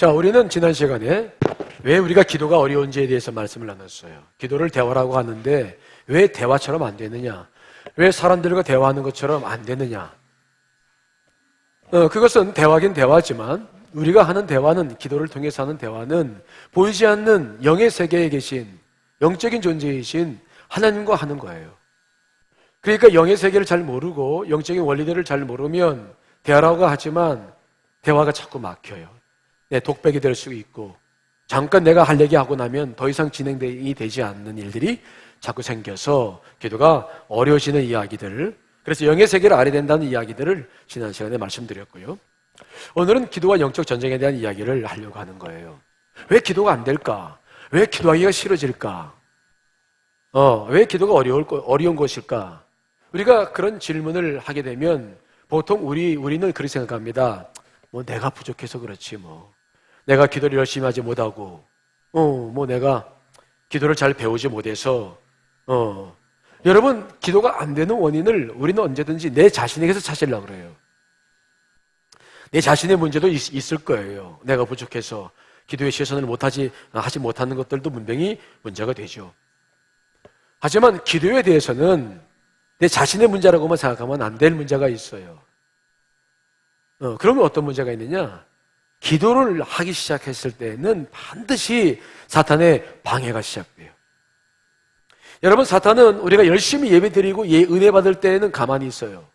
자, 우리는 지난 시간에 왜 우리가 기도가 어려운지에 대해서 말씀을 나눴어요. 기도를 대화라고 하는데 왜 대화처럼 안 되느냐? 왜 사람들과 대화하는 것처럼 안 되느냐? 그것은 대화긴 대화지만 우리가 하는 대화는, 기도를 통해서 하는 대화는 보이지 않는 영의 세계에 계신 영적인 존재이신 하나님과 하는 거예요. 그러니까 영의 세계를 잘 모르고 영적인 원리들을 잘 모르면 대화라고 하지만 대화가 자꾸 막혀요. 독백이 될 수 있고, 잠깐 내가 할 얘기 하고 나면 더 이상 진행이 되지 않는 일들이 자꾸 생겨서 기도가 어려워지는 이야기들, 그래서 영의 세계를 알아야 된다는 이야기들을 지난 시간에 말씀드렸고요. 오늘은 기도와 영적 전쟁에 대한 이야기를 하려고 하는 거예요. 왜 기도가 안 될까? 왜 기도하기가 싫어질까? 왜 기도가 어려운 것일까? 우리가 그런 질문을 하게 되면 보통 우리는 그렇게 생각합니다. 내가 부족해서 그렇지 내가 기도를 열심히 하지 못하고, 내가 기도를 잘 배우지 못해서, 여러분, 기도가 안 되는 원인을 우리는 언제든지 내 자신에게서 찾으려고 그래요. 내 자신의 문제도 있을 거예요. 내가 부족해서 기도에 최선을 하지 못하는 것들도 분명히 문제가 되죠. 하지만 기도에 대해서는 내 자신의 문제라고만 생각하면 안 될 문제가 있어요. 그러면 어떤 문제가 있느냐? 기도를 하기 시작했을 때는 반드시 사탄의 방해가 시작돼요. 여러분, 사탄은 우리가 열심히 예배드리고 은혜 받을 때에는 가만히 있어요.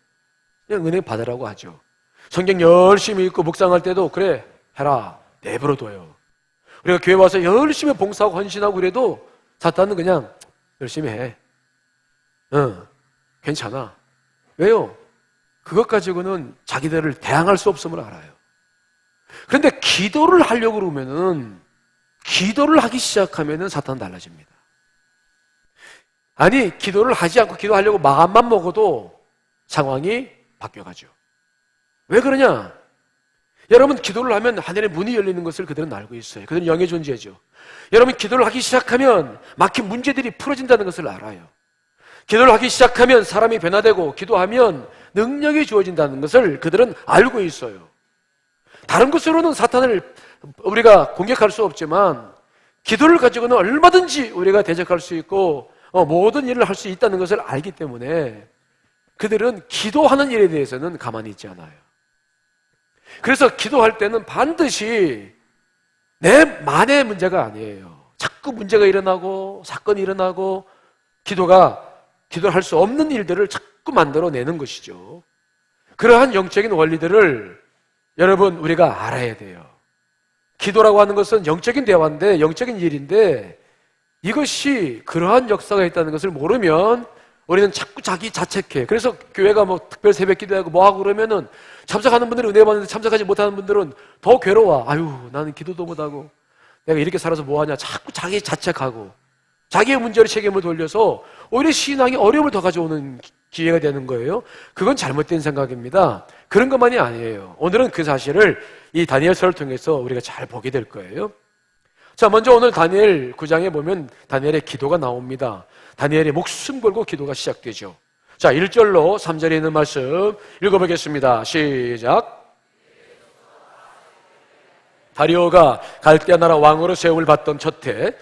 그냥 은혜 받으라고 하죠. 성경 열심히 읽고 묵상할 때도 그래 해라 내버려둬요. 우리가 교회 와서 열심히 봉사하고 헌신하고 그래도 사탄은 그냥 열심히 해. 괜찮아. 왜요? 그것 가지고는 자기들을 대항할 수 없음을 알아요. 그런데 기도를 하려고 그러면은, 기도를 하기 시작하면은 사탄은 달라집니다. 아니, 기도를 하지 않고 기도하려고 마음만 먹어도 상황이 바뀌어가죠. 왜 그러냐? 여러분, 기도를 하면 하늘의 문이 열리는 것을 그들은 알고 있어요. 그들은 영의 존재죠. 여러분, 기도를 하기 시작하면 막힌 문제들이 풀어진다는 것을 알아요. 기도를 하기 시작하면 사람이 변화되고, 기도하면 능력이 주어진다는 것을 그들은 알고 있어요. 다른 것으로는 사탄을 우리가 공격할 수 없지만 기도를 가지고는 얼마든지 우리가 대적할 수 있고 모든 일을 할 수 있다는 것을 알기 때문에 그들은 기도하는 일에 대해서는 가만히 있지 않아요. 그래서 기도할 때는 반드시 내만의 문제가 아니에요. 자꾸 문제가 일어나고 사건이 일어나고 기도를 할 수 없는 일들을 자꾸 만들어내는 것이죠. 그러한 영적인 원리들을 여러분, 우리가 알아야 돼요. 기도라고 하는 것은 영적인 대화인데, 영적인 일인데, 이것이 그러한 역사가 있다는 것을 모르면 우리는 자꾸 자기 자책해. 그래서 교회가 특별 새벽 기도하고 하고 그러면은 참석하는 분들은 은혜 받는데 참석하지 못하는 분들은 더 괴로워. 아유, 나는 기도도 못하고 내가 이렇게 살아서 뭐하냐. 자꾸 자기 자책하고 자기의 문제로 책임을 돌려서 오히려 신앙이 어려움을 더 가져오는 기회가 되는 거예요. 그건 잘못된 생각입니다. 그런 것만이 아니에요. 오늘은 그 사실을 이 다니엘서를 통해서 우리가 잘 보게 될 거예요. 자, 먼저 오늘 다니엘 9장에 보면 다니엘의 기도가 나옵니다. 다니엘이 목숨 걸고 기도가 시작되죠. 자, 1절로 3절에 있는 말씀 읽어보겠습니다. 시작. 다리오가 갈대아 나라 왕으로 세움을 받던 첫 해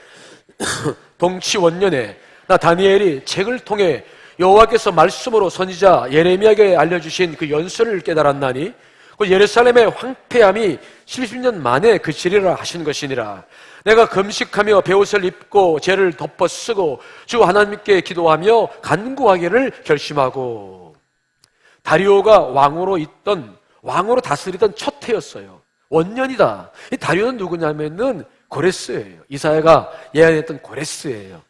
동치 원년에 나 다니엘이 책을 통해 여호와께서 말씀으로 선지자 예레미야에게 알려주신 그 연설을 깨달았나니 그 예루살렘의 황폐함이 70년 만에 그치리라 하신 것이니라. 내가 금식하며 베옷을 입고 죄를 덮어 쓰고 주 하나님께 기도하며 간구하기를 결심하고. 다리오가 왕으로 다스리던 첫 해였어요. 원년이다. 이 다리오는 누구냐면은 고레스예요. 이사야가 예언했던 고레스예요.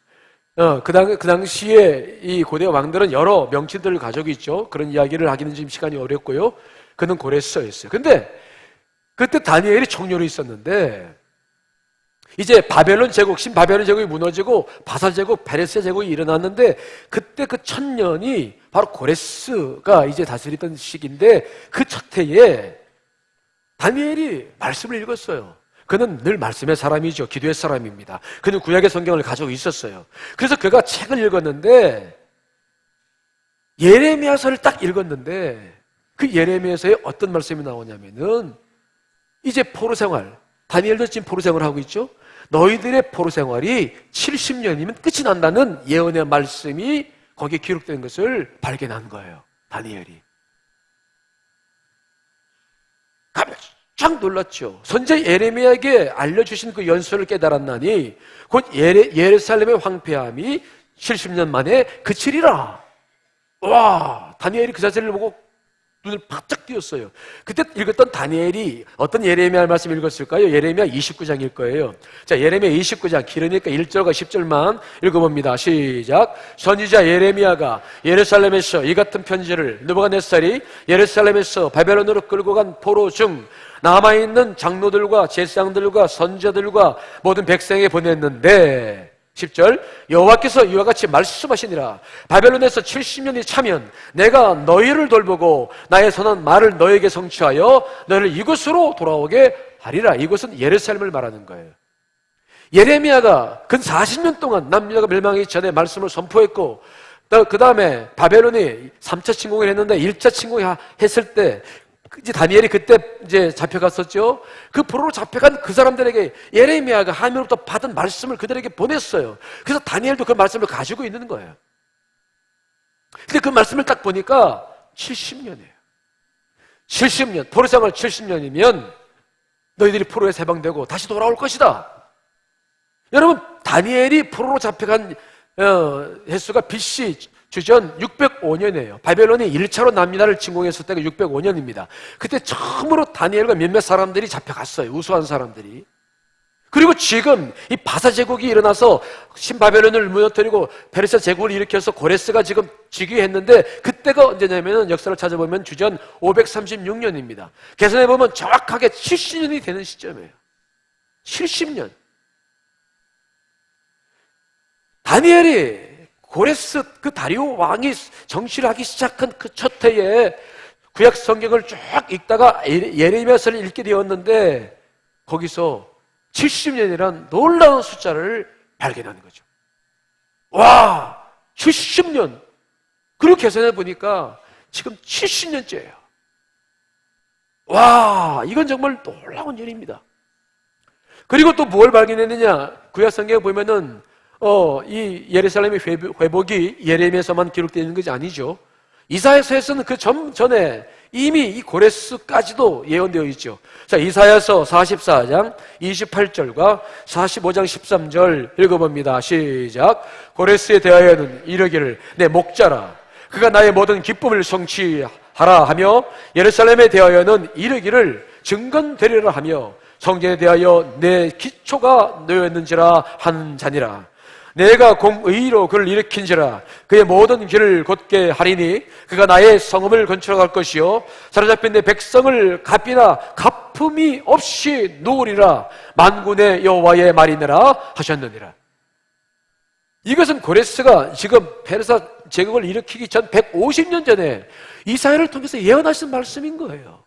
그 당시에 이 고대 왕들은 여러 명칭들을 가지고 있죠. 그런 이야기를 하기는 지금 시간이 어렵고요. 그는 고레스였어요. 근데 그때 다니엘이 총료로 있었는데 이제 신바벨론 제국이 무너지고 바사 제국, 페르시아 제국이 일어났는데 그때 그 천년이 바로 고레스가 이제 다스리던 시기인데 그 첫 해에 다니엘이 말씀을 읽었어요. 그는 늘 말씀의 사람이죠. 기도의 사람입니다. 그는 구약의 성경을 가지고 있었어요. 그래서 그가 책을 읽었는데 예레미야서를 딱 읽었는데 그 예레미야서에 어떤 말씀이 나오냐면은 이제 포로 생활, 다니엘도 지금 포로 생활을 하고 있죠. 너희들의 포로 생활이 70년이면 끝이 난다는 예언의 말씀이 거기에 기록된 것을 발견한 거예요. 다니엘이. 깜짝 놀랐죠. 선지자 예레미야에게 알려주신 그 연설을 깨달았나니 곧 예루살렘의 황폐함이 70년 만에 그치리라. 와, 다니엘이 그 자세를 보고 눈을 바짝 띄었어요. 그때 읽었던 다니엘이 어떤 예레미야 말씀 읽었을까요? 예레미야 29장일 거예요. 자, 예레미야 29장 길으니까 1절과 10절만 읽어봅니다. 시작. 선지자 예레미야가 예루살렘에서 이 같은 편지를 느부갓네살이 예루살렘에서 바벨론으로 끌고 간 포로 중 남아있는 장로들과 제사장들과 선지자들과 모든 백성에게 보냈는데 10절 여호와께서 이와 같이 말씀하시니라. 바벨론에서 70년이 차면 내가 너희를 돌보고 나의 선한 말을 너에게 성취하여 너희를 이곳으로 돌아오게 하리라. 이곳은 예루살렘을 말하는 거예요. 예레미야가 근 40년 동안 남유다가 멸망하기 전에 말씀을 선포했고 그 다음에 바벨론이 3차 침공을 했는데 1차 침공했을 때 이제 다니엘이 그때 이제 잡혀갔었죠. 그 포로로 잡혀간 그 사람들에게 예레미야가 하나님으로부터 받은 말씀을 그들에게 보냈어요. 그래서 다니엘도 그 말씀을 가지고 있는 거예요. 근데 그 말씀을 딱 보니까 70년이에요. 70년, 포로 생활 70년이면 너희들이 포로에서 해방되고 다시 돌아올 것이다. 여러분, 다니엘이 포로로 잡혀간 횟수가 BC 주전 605년이에요. 바벨론이 1차로 남유다를 침공했을 때가 605년입니다. 그때 처음으로 다니엘과 몇몇 사람들이 잡혀갔어요. 우수한 사람들이. 그리고 지금 이 바사 제국이 일어나서 신바벨론을 무너뜨리고 페르시아 제국을 일으켜서 고레스가 지금 즉위했는데 그때가 언제냐면 역사를 찾아보면 주전 536년입니다. 계산해보면 정확하게 70년이 되는 시점이에요. 70년. 다니엘이 고레스 그 다리오 왕이 정치를 하기 시작한 그 첫 해에 구약 성경을 쭉 읽다가 예레미야서를 읽게 되었는데 거기서 70년이란 놀라운 숫자를 발견하는 거죠. 와, 70년. 그리고 계산해 보니까 지금 70년째예요. 와, 이건 정말 놀라운 일입니다. 그리고 또 뭘 발견했느냐? 구약 성경에 보면은 이 예루살렘의 회복이 예레미야서만 기록되어 있는 것이 아니죠. 이사야서에서는 그 전에 이미 이 고레스까지도 예언되어 있죠. 자, 이사야서 44장 28절과 45장 13절 읽어봅니다. 시작. 고레스에 대하여는 이르기를 내 목자라 그가 나의 모든 기쁨을 성취하라 하며 예루살렘에 대하여는 이르기를 증건되리라 하며 성전에 대하여 내 기초가 놓였는지라 한 자니라. 내가 공의로 그를 일으킨지라 그의 모든 길을 곧게 하리니 그가 나의 성읍을 건축할 것이요 사로잡힌 내 백성을 값이나 가품이 없이 놓으리라. 만군의 여호와의 말이니라 하셨느니라. 이것은 고레스가 지금 페르시아 제국을 일으키기 전 150년 전에 이사야를 통해서 예언하신 말씀인 거예요.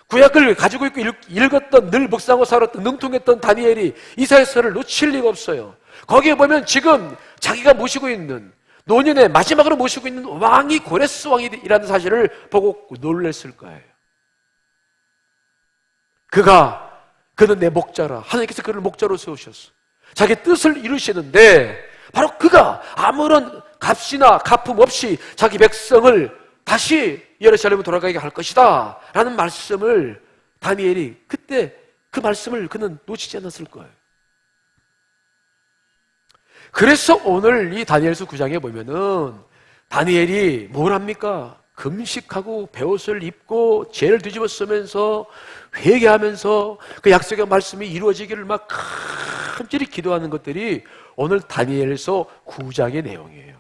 구약을 가지고 있고 읽었던 늘 묵상하고 살았던 능통했던 다니엘이 이사야서를 놓칠 리가 없어요. 거기에 보면 지금 자기가 모시고 있는 노년의 마지막으로 모시고 있는 왕이 고레스 왕이라는 사실을 보고 놀랐을 거예요. 그는 내 목자라. 하나님께서 그를 목자로 세우셨어. 자기 뜻을 이루시는데 바로 그가 아무런 값이나 가품 없이 자기 백성을 다시 예루살렘으로 돌아가게 할 것이다 라는 말씀을 다니엘이 그때 그 말씀을 그는 놓치지 않았을 거예요. 그래서 오늘 이 다니엘서 9장에 보면은 다니엘이 뭘 합니까? 금식하고 베옷을 입고 죄를 뒤집어 쓰면서 회개하면서 그 약속의 말씀이 이루어지기를 막 간절히 기도하는 것들이 오늘 다니엘서 9장의 내용이에요.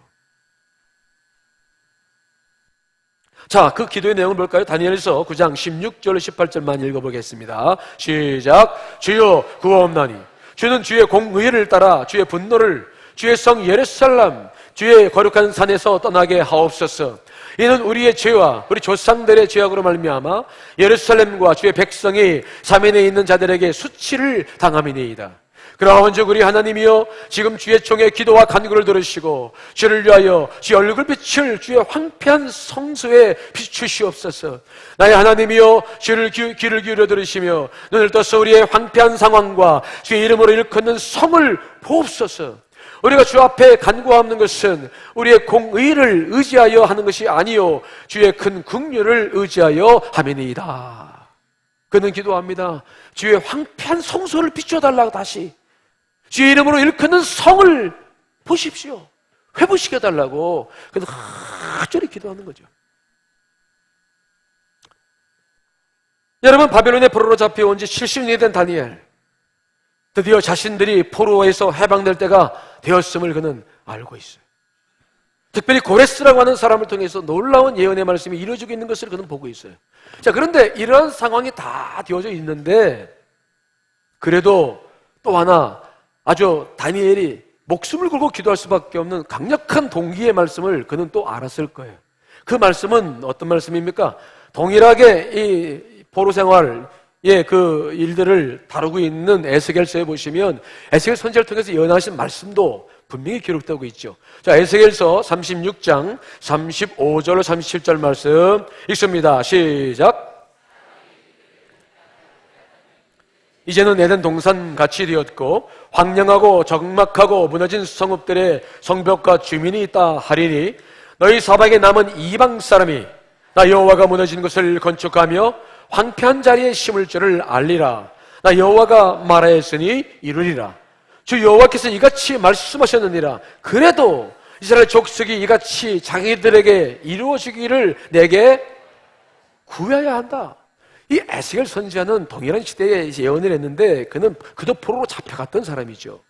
자, 그 기도의 내용은 뭘까요? 다니엘서 9장 16절 18절만 읽어보겠습니다. 시작. 주여 구하옵나니 주는 주의 공의를 따라 주의 분노를 주의 성 예루살렘 주의 거룩한 산에서 떠나게 하옵소서. 이는 우리의 죄와 우리 조상들의 죄악으로 말미암아 예루살렘과 주의 백성이 사면에 있는 자들에게 수치를 당함이니이다. 그러한즉 우리 하나님이여 지금 주의 종의 기도와 간구를 들으시고 주를 위하여 주의 얼굴빛을 주의 황폐한 성소에 비추시옵소서. 나의 하나님이여 주를 귀를 기울여 들으시며 눈을 떠서 우리의 황폐한 상황과 주의 이름으로 일컫는 성을 보옵소서. 우리가 주 앞에 간구하는 것은 우리의 공의를 의지하여 하는 것이 아니요 주의 큰 긍휼을 의지하여 함이니이다. 그는 기도합니다. 주의 황폐한 성소를 비춰달라고 다시 주의 이름으로 일컫는 성을 보십시오. 회복시켜달라고 그는 간절히 기도하는 거죠. 여러분, 바벨론의 포로로 잡혀온 지 70년이 된 다니엘, 드디어 자신들이 포로에서 해방될 때가 되었음을 그는 알고 있어요. 특별히 고레스라고 하는 사람을 통해서 놀라운 예언의 말씀이 이루어지고 있는 것을 그는 보고 있어요. 자, 그런데 이런 상황이 다 되어져 있는데 그래도 또 하나 아주 다니엘이 목숨을 걸고 기도할 수밖에 없는 강력한 동기의 말씀을 그는 또 알았을 거예요. 그 말씀은 어떤 말씀입니까? 동일하게 이 포로 생활 그 일들을 다루고 있는 에스겔서에 보시면 에스겔 선지자를 통해서 예언하신 말씀도 분명히 기록되고 있죠. 자, 에스겔서 36장 35절로 37절 말씀 읽습니다. 시작. 이제는 에덴 동산 같이 되었고 황량하고 적막하고 무너진 성읍들의 성벽과 주민이 있다 하리니 너희 사방에 남은 이방 사람이 나 여호와가 무너진 것을 건축하며 황폐한 자리에 심을 줄을 알리라. 나 여호와가 말하였으니 이루리라. 주 여호와께서 이같이 말씀하셨느니라. 그래도 이스라엘 족속이 이같이 자기들에게 이루어지기를 내게 구해야 한다. 이 에스겔 선지자는 동일한 시대에 예언을 했는데 그도 포로로 잡혀갔던 사람이죠.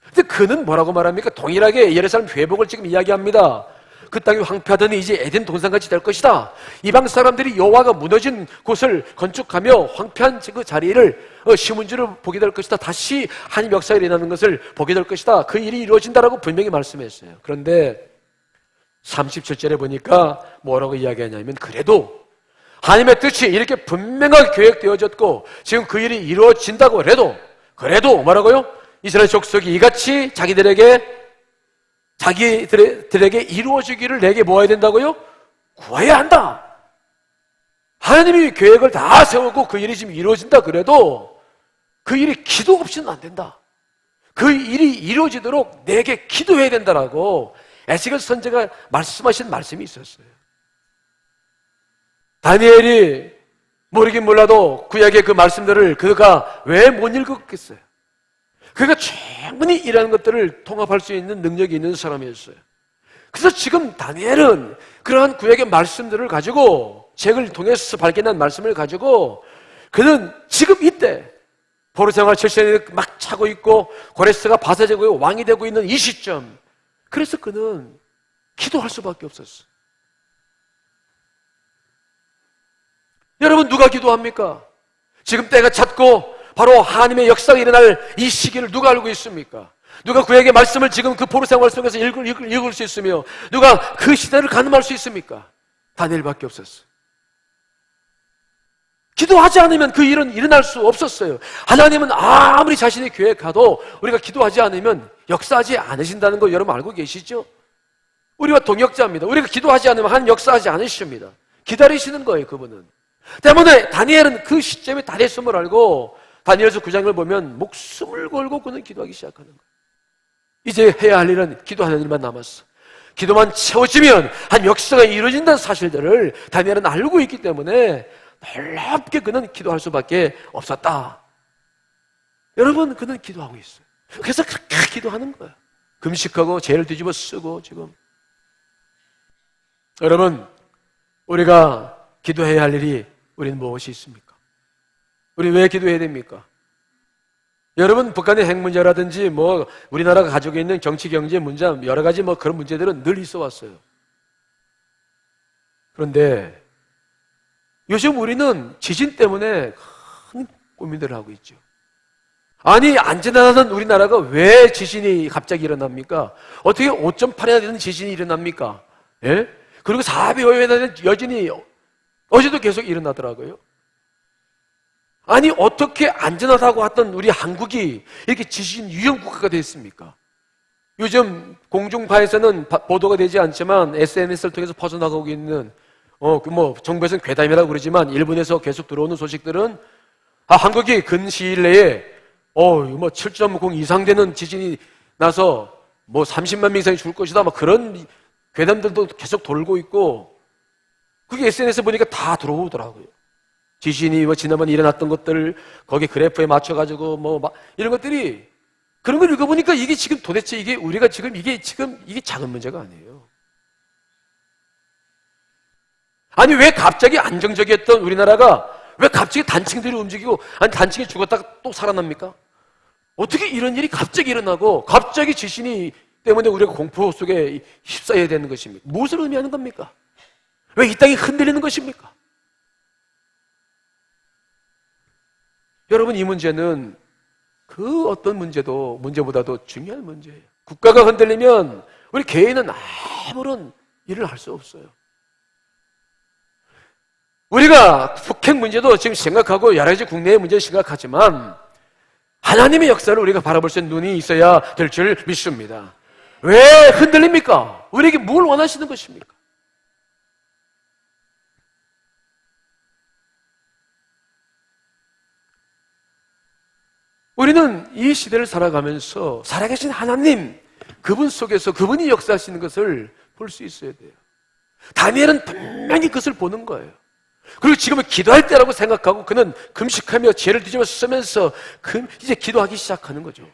근데 그는 뭐라고 말합니까? 동일하게 예루살렘 회복을 지금 이야기합니다. 그 땅이 황폐하더니 이제 에덴 동산같이 될 것이다. 이방 사람들이 여호와가 무너진 곳을 건축하며 황폐한 그 자리를 심은 줄을 보게 될 것이다. 다시 하나님 역사가 일어나는 것을 보게 될 것이다. 그 일이 이루어진다라고 분명히 말씀했어요. 그런데 37절에 보니까 뭐라고 이야기하냐면 그래도 하나님의 뜻이 이렇게 분명하게 계획되어졌고 지금 그 일이 이루어진다고 그래도 뭐라고요? 이스라엘 족속이 이같이 자기들에게 이루어지기를 내게 모아야 된다고요? 구해야 한다. 하나님이 계획을 다 세우고 그 일이 지금 이루어진다 그래도 그 일이 기도 없이는 안 된다. 그 일이 이루어지도록 내게 기도해야 된다라고 에스겔 선지자가 말씀하신 말씀이 있었어요. 다니엘이 모르긴 몰라도 구약의 그 말씀들을 그가 왜 못 읽었겠어요? 그가 충분히 이러한 것들을 통합할 수 있는 능력이 있는 사람이었어요. 그래서 지금 다니엘은 그러한 구약의 말씀들을 가지고 책을 통해서 발견한 말씀을 가지고 그는 지금 이때 포로 생활 7년이 막 차고 있고 고레스가 바사제국의 왕이 되고 있는 이 시점, 그래서 그는 기도할 수밖에 없었어요. 여러분, 누가 기도합니까? 지금 때가 찼고 바로 하나님의 역사가 일어날 이 시기를 누가 알고 있습니까? 누가 구약의 말씀을 지금 그 포로 생활 속에서 읽을 수 있으며 누가 그 시대를 가늠할 수 있습니까? 다니엘밖에 없었어요. 기도하지 않으면 그 일은 일어날 수 없었어요. 하나님은 아무리 자신이 계획해도 우리가 기도하지 않으면 역사하지 않으신다는 거 여러분 알고 계시죠? 우리와 동역자입니다. 우리가 기도하지 않으면 하나님 역사하지 않으십니다. 기다리시는 거예요, 그분은. 때문에 다니엘은 그 시점에 다 됐음을 알고 다니엘서 9장을 보면 목숨을 걸고 그는 기도하기 시작하는 거예요. 이제 해야 할 일은 기도하는 일만 남았어. 기도만 채워지면 한 역사가 이루어진다는 사실들을 다니엘은 알고 있기 때문에 놀랍게 그는 기도할 수밖에 없었다. 여러분, 그는 기도하고 있어요. 그래서 그렇게 기도하는 거예요. 금식하고 죄를 뒤집어 쓰고 지금. 여러분, 우리가 기도해야 할 일이 우리는 무엇이 있습니까? 우리 왜 기도해야 됩니까? 여러분, 북한의 핵 문제라든지 우리나라가 가지고 있는 정치 경제 문제 여러 가지 그런 문제들은 늘 있어 왔어요. 그런데 요즘 우리는 지진 때문에 큰 고민들을 하고 있죠. 아니, 안전하다는 우리나라가 왜 지진이 갑자기 일어납니까? 어떻게 5.8이나 되는 지진이 일어납니까? 예? 그리고 4배, 5배나 되는 여진이 어제도 계속 일어나더라고요. 아니 어떻게 안전하다고 했던 우리 한국이 이렇게 지진 위험 국가가 됐습니까? 요즘 공중파에서는 보도가 되지 않지만 SNS를 통해서 퍼져나가고 있는 정부에서는 괴담이라고 그러지만 일본에서 계속 들어오는 소식들은 한국이 근 시일 내에 7.0 이상 되는 지진이 나서 30만 명 이상이 죽을 것이다 그런 괴담들도 계속 돌고 있고 그게 SNS에 보니까 다 들어오더라고요. 지진이 지난번에 일어났던 것들 거기 그래프에 맞춰가지고 이런 것들이 그런 걸 읽어보니까 이게 지금 도대체 우리가 지금 이게 작은 문제가 아니에요. 아니 왜 갑자기 안정적이었던 우리나라가 왜 갑자기 단층들이 움직이고 단층이 죽었다가 또 살아납니까? 어떻게 이런 일이 갑자기 일어나고 갑자기 지진이 때문에 우리가 공포 속에 휩싸여야 되는 것입니까? 무엇을 의미하는 겁니까? 왜 이 땅이 흔들리는 것입니까? 여러분 이 문제는 그 어떤 문제보다도 중요한 문제예요. 국가가 흔들리면 우리 개인은 아무런 일을 할 수 없어요. 우리가 북핵 문제도 지금 심각하고 여러 가지 국내의 문제도 심각하지만 하나님의 역사를 우리가 바라볼 수 있는 눈이 있어야 될 줄 믿습니다. 왜 흔들립니까? 우리에게 뭘 원하시는 것입니까? 우리는 이 시대를 살아가면서 살아계신 하나님, 그분 속에서 그분이 역사하시는 것을 볼 수 있어야 돼요. 다니엘은 분명히 그것을 보는 거예요. 그리고 지금은 기도할 때라고 생각하고 그는 금식하며 죄를 뒤집어 쓰면서 이제 기도하기 시작하는 거죠.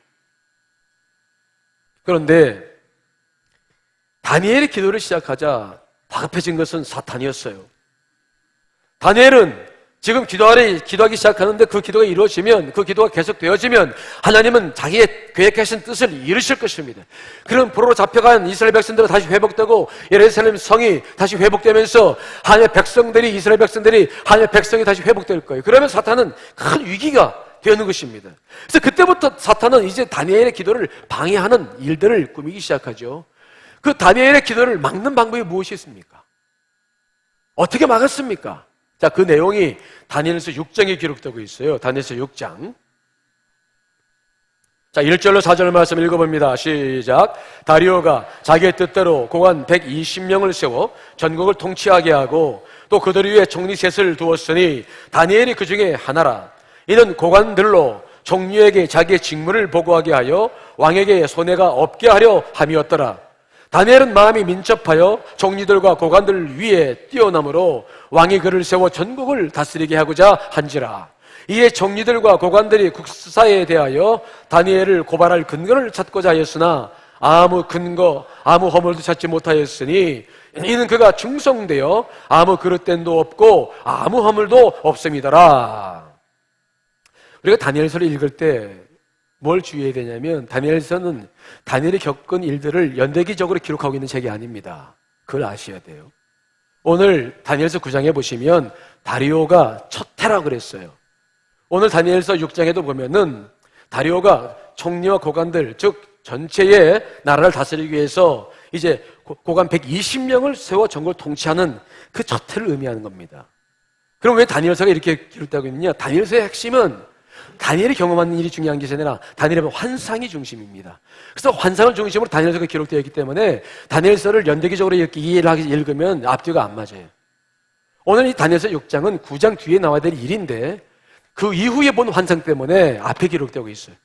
그런데 다니엘의 기도를 시작하자 다급해진 것은 사탄이었어요. 다니엘은 지금 기도하기 시작하는데 그 기도가 이루어지면, 그 기도가 계속되어지면 하나님은 자기의 계획하신 뜻을 이루실 것입니다. 그런 포로로 잡혀간 이스라엘 백성들은 다시 회복되고 예루살렘 성이 다시 회복되면서 하나님의 백성이 다시 회복될 거예요. 그러면 사탄은 큰 위기가 되는 것입니다. 그래서 그때부터 사탄은 이제 다니엘의 기도를 방해하는 일들을 꾸미기 시작하죠. 그 다니엘의 기도를 막는 방법이 무엇이 있습니까? 어떻게 막았습니까? 자, 그 내용이 다니엘서 6장에 기록되고 있어요. 다니엘서 6장. 자, 1절로 4절 말씀 읽어봅니다. 시작. 다리오가 자기의 뜻대로 고관 120명을 세워 전국을 통치하게 하고 또 그들 위에 총리 셋을 두었으니 다니엘이 그 중에 하나라. 이는 고관들로 총리에게 자기의 직무를 보고하게 하여 왕에게 손해가 없게 하려 함이었더라. 다니엘은 마음이 민첩하여 총리들과 고관들 위에 뛰어남으로 왕이 그를 세워 전국을 다스리게 하고자 한지라. 이에 총리들과 고관들이 국사에 대하여 다니엘을 고발할 근거를 찾고자 하였으나 아무 근거, 아무 허물도 찾지 못하였으니 이는 그가 충성되어 아무 그릇됨도 없고 아무 허물도 없음이더라. 우리가 다니엘서를 읽을 때 뭘 주의해야 되냐면 다니엘서는 다니엘이 겪은 일들을 연대기적으로 기록하고 있는 책이 아닙니다. 그걸 아셔야 돼요. 오늘 다니엘서 9장에 보시면 다리오가 첫 해라고 그랬어요. 오늘 다니엘서 6장에도 보면은 다리오가 총리와 고관들, 즉 전체의 나라를 다스리기 위해서 이제 고관 120명을 세워 전국을 통치하는 그 첫 해를 의미하는 겁니다. 그럼 왜 다니엘서가 이렇게 기록되고 있느냐? 다니엘서의 핵심은 다니엘이 경험하는 일이 중요한 것이 아니라 다니엘의 환상이 중심입니다. 그래서 환상을 중심으로 다니엘서가 기록되어 있기 때문에 다니엘서를 연대기적으로 이렇게 이해를 읽으면 앞뒤가 안 맞아요. 오늘 이 다니엘서 6장은 9장 뒤에 나와야 될 일인데 그 이후에 본 환상 때문에 앞에 기록되고 있어요.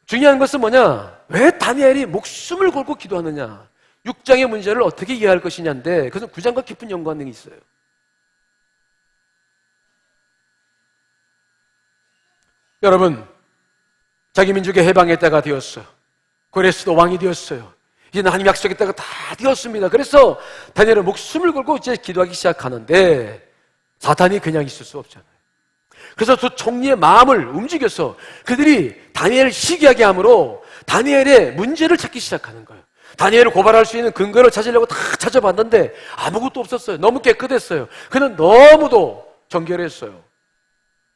중요한 것은 뭐냐? 왜 다니엘이 목숨을 걸고 기도하느냐? 6장의 문제를 어떻게 이해할 것이냐인데 그것은 9장과 깊은 연관성이 있어요. 여러분, 자기 민족의 해방의 때가 되었어요. 고레스도 왕이 되었어요. 이제 하나님 약속의 때가 다 되었습니다. 그래서 다니엘은 목숨을 걸고 이제 기도하기 시작하는데 사탄이 그냥 있을 수 없잖아요. 그래서 두 총리의 마음을 움직여서 그들이 다니엘을 시기하게 함으로 다니엘의 문제를 찾기 시작하는 거예요. 다니엘을 고발할 수 있는 근거를 찾으려고 다 찾아봤는데 아무것도 없었어요. 너무 깨끗했어요. 그는 너무도 정결했어요.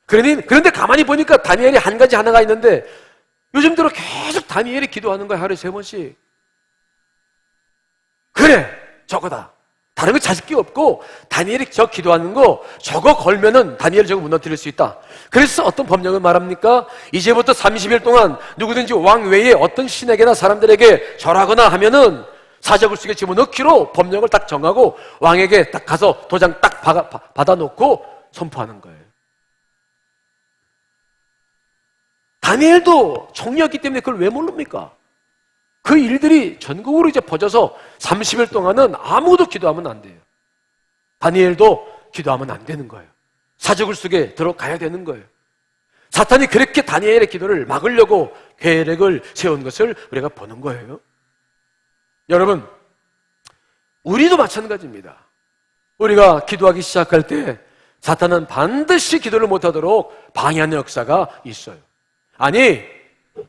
그런데 가만히 보니까 다니엘이 한 가지 하나가 있는데 요즘 들어 계속 다니엘이 기도하는 거야. 하루에 3번씩. 그래, 저거다. 다른 거 찾을 게 없고 다니엘이 저 기도하는 거 저거 걸면은 다니엘 저거 무너뜨릴 수 있다. 그래서 어떤 법령을 말합니까? 이제부터 30일 동안 누구든지 왕 외에 어떤 신에게나 사람들에게 절하거나 하면은 사적을 속에 집어넣기로 법령을 딱 정하고 왕에게 딱 가서 도장 딱 받아놓고 선포하는 거예요. 다니엘도 총리였기 때문에 그걸 왜 모릅니까? 그 일들이 전국으로 이제 퍼져서 30일 동안은 아무도 기도하면 안 돼요. 다니엘도 기도하면 안 되는 거예요. 사적을 속에 들어가야 되는 거예요. 사탄이 그렇게 다니엘의 기도를 막으려고 계획을 세운 것을 우리가 보는 거예요. 여러분, 우리도 마찬가지입니다. 우리가 기도하기 시작할 때 사탄은 반드시 기도를 못하도록 방해하는 역사가 있어요. 아니,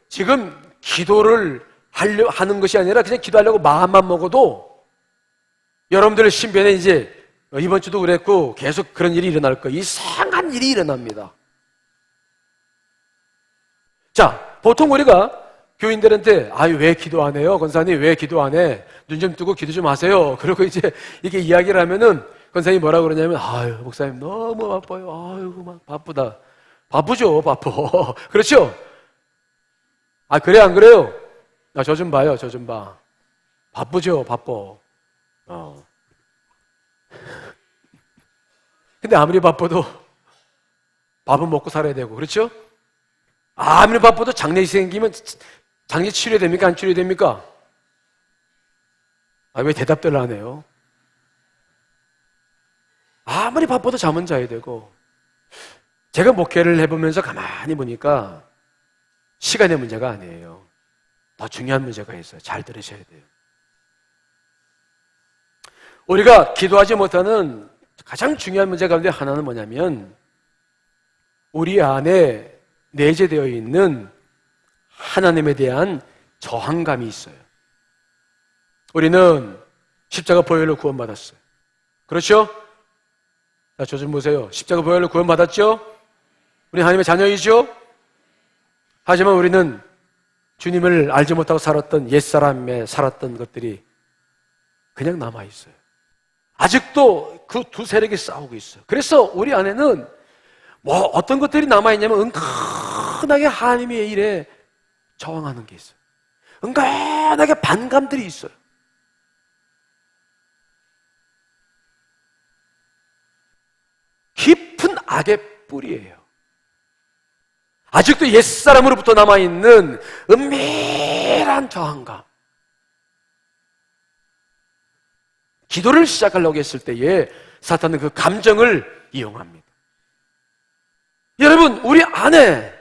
지금 기도를 하는 것이 아니라 그냥 기도하려고 마음만 먹어도 여러분들의 신변에 이제 이번 주도 그랬고 계속 그런 일이 일어날 거예요. 이상한 일이 일어납니다. 자, 보통 우리가 교인들한테 아유 왜 기도 안 해요? 권사님 왜 기도 안 해? 눈 좀 뜨고 기도 좀 하세요. 그러고 이제 이게 이야기를 하면은 권사님이 뭐라 그러냐면 아유 목사님 너무 바빠요. 아유 막 바쁘다. 바쁘죠, 바빠. 그렇죠? 아 그래 안 그래요? 저 좀 봐요, 저 좀 봐. 바쁘죠, 바빠. 근데 아무리 바빠도 밥은 먹고 살아야 되고, 그렇죠? 아무리 바빠도 장례 생기면 장례 치료됩니까? 안 치료됩니까? 왜 대답들 안 해요? 아무리 바빠도 잠은 자야 되고, 제가 목회를 해보면서 가만히 보니까 시간의 문제가 아니에요. 더 중요한 문제가 있어요. 잘 들으셔야 돼요. 우리가 기도하지 못하는 가장 중요한 문제 가운데 하나는 뭐냐면 우리 안에 내재되어 있는 하나님에 대한 저항감이 있어요. 우리는 십자가 보혈로 구원받았어요. 그렇죠? 자, 저 좀 보세요. 십자가 보혈로 구원받았죠? 우리 하나님의 자녀이죠? 하지만 우리는 주님을 알지 못하고 살았던 옛사람에 살았던 것들이 그냥 남아있어요. 아직도 그 두 세력이 싸우고 있어요. 그래서 우리 안에는 뭐 어떤 것들이 남아있냐면 은근하게 하나님의 일에 저항하는 게 있어요. 은근하게 반감들이 있어요. 깊은 악의 뿌리예요. 아직도 옛사람으로부터 남아있는 은밀한 저항감. 기도를 시작하려고 했을 때에 사탄은 그 감정을 이용합니다. 여러분, 우리 안에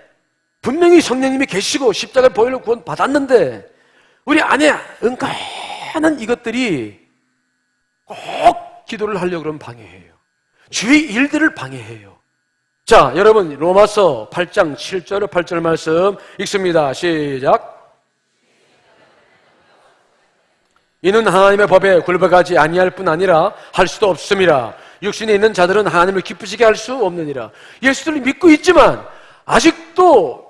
분명히 성령님이 계시고 십자가를 보혈로 구원 받았는데 우리 안에 은근한 이것들이 꼭 기도를 하려고 그러면 방해해요. 주의 일들을 방해해요. 자, 여러분 로마서 8장 7절 8절 말씀 읽습니다. 시작. 이는 하나님의 법에 굴복하지 아니할 뿐 아니라 할 수도 없음이라. 육신에 있는 자들은 하나님을 기쁘시게 할 수 없느니라. 예수를 믿고 있지만 아직도